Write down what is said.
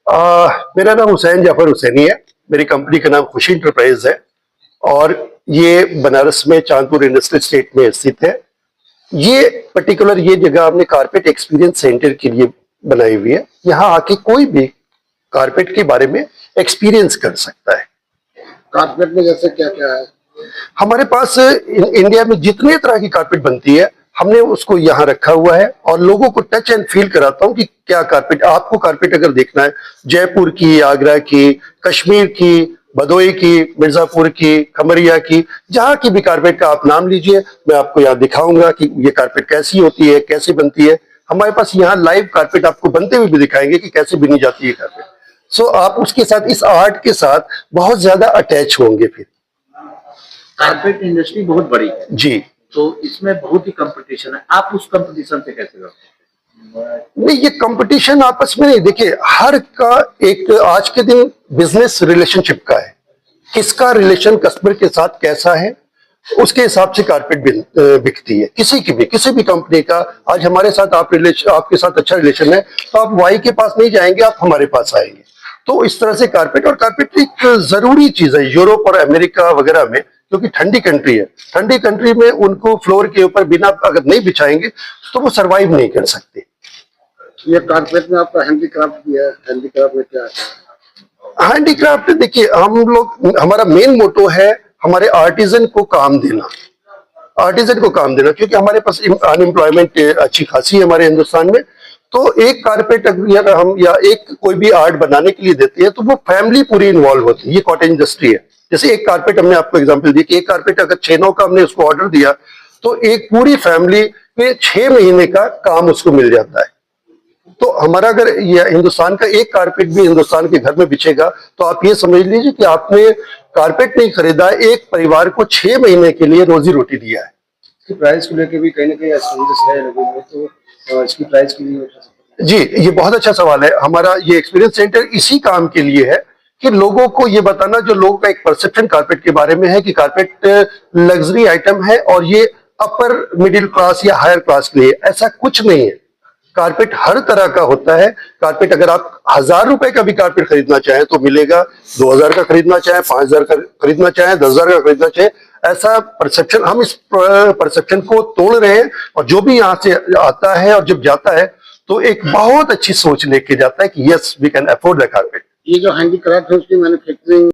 मेरा नाम हुसैन जाफर हुसैनी है। मेरी कंपनी का नाम खुशी इंटरप्राइज है और ये बनारस में चांदपुर इंडस्ट्रियल स्टेट में स्थित है। ये पर्टिकुलर ये जगह हमने कारपेट एक्सपीरियंस सेंटर के लिए बनाई हुई है। यहाँ आके कोई भी कारपेट के बारे में एक्सपीरियंस कर सकता है। कारपेट में जैसे क्या क्या है? हमारे पास इंडिया में जितने तरह की कारपेट बनती है हमने उसको यहाँ रखा हुआ है और लोगों को टच एंड फील कराता हूँ कि क्या कारपेट, आपको कारपेट अगर देखना है जयपुर की, आगरा की, कश्मीर की, भदोई की, मिर्जापुर की, खमरिया की, जहाँ की भी कारपेट का आप नाम लीजिए, मैं आपको यहाँ दिखाऊंगा कि ये कारपेट कैसी होती है, कैसे बनती है। हमारे पास यहाँ लाइव कारपेट आपको बनते हुए भी दिखाएंगे कि कैसे बनी जाती है कारपेट। सो आप उसके साथ, इस आर्ट के साथ बहुत ज्यादा अटैच होंगे। फिर कारपेट इंडस्ट्री बहुत बड़ी है जी, तो इसमें बहुत ही कंपटीशन है, आप उस कंपटीशन से कैसे लड़ते हैं? नहीं, ये कंपटीशन आपस में नहीं, देखिए हर का एक आज के दिन बिजनेस रिलेशनशिप का है। किसका रिलेशन कस्टमर के साथ कैसा है उसके हिसाब से कारपेट बिकती है। किसी की भी, किसी भी कंपनी का आज हमारे साथ आपके साथ अच्छा रिलेशन है तो आप वाई के पास नहीं जाएंगे, आप हमारे पास आएंगे। तो इस तरह से कारपेट, और कारपेट एक जरूरी चीज है यूरोप और अमेरिका वगैरह में, क्योंकि ठंडी कंट्री है। ठंडी कंट्री में उनको फ्लोर के ऊपर बिना अगर नहीं बिछाएंगे तो वो सरवाइव नहीं कर सकते। ये कारपेट में आपका हैंडीक्राफ्ट भी है, हैंडीक्राफ्ट में क्या है? हैंडीक्राफ्ट देखिए, हम लोग, हमारा मेन मोटो है हमारे आर्टिजन को काम देना, आर्टिजन को काम देना, क्योंकि हमारे पास अनएम्प्लॉयमेंट अच्छी खासी है हमारे हिंदुस्तान में। तो एक कारपेट अगर हम या एक कोई भी आर्ट बनाने के लिए देते हैं तो वो फैमिली पूरी इन्वॉल्व होती है। ये कॉटेज इंडस्ट्री है। जैसे एक कारपेट, हमने आपको एग्जांपल दी कि एक कारपेट अगर 6-9 का हमने उसको ऑर्डर दिया तो एक पूरी फैमिली में 6 महीने का काम उसको मिल जाता है। तो हमारा अगर ये हिंदुस्तान का एक कारपेट भी हिंदुस्तान के घर में बिछेगा तो आप ये समझ लीजिए कि आपने कारपेट नहीं खरीदा, एक परिवार को 6 महीने के लिए रोजी रोटी दिया है। इसकी प्राइस को लेकर भी कहीं ना कहीं असमंजस है लोगों में, तो इसकी प्राइस के लिए जी, ये बहुत अच्छा सवाल है। हमारा ये एक्सपीरियंस सेंटर इसी काम के लिए है कि लोगों को ये बताना, जो लोगों का एक परसेप्शन कारपेट के बारे में है कि कारपेट लग्जरी आइटम है और ये अपर मिडिल क्लास या हायर क्लास के लिए, ऐसा कुछ नहीं है। कारपेट हर तरह का होता है। कारपेट अगर आप 1000 रुपए का भी कारपेट खरीदना चाहें तो मिलेगा, 2000 का खरीदना चाहें, 5000 का खरीदना चाहें, 10,000 का खरीदना चाहें। ऐसा परसेप्शन, हम इस परसेप्शन को तोड़ रहे हैं और जो भी यहाँ से आता है और जब जाता है तो एक बहुत अच्छी सोच लेके जाता है कि yes we can afford the carpet. ये जो हैंडीक्राफ्ट है उसकी मैन्युफैक्चरिंग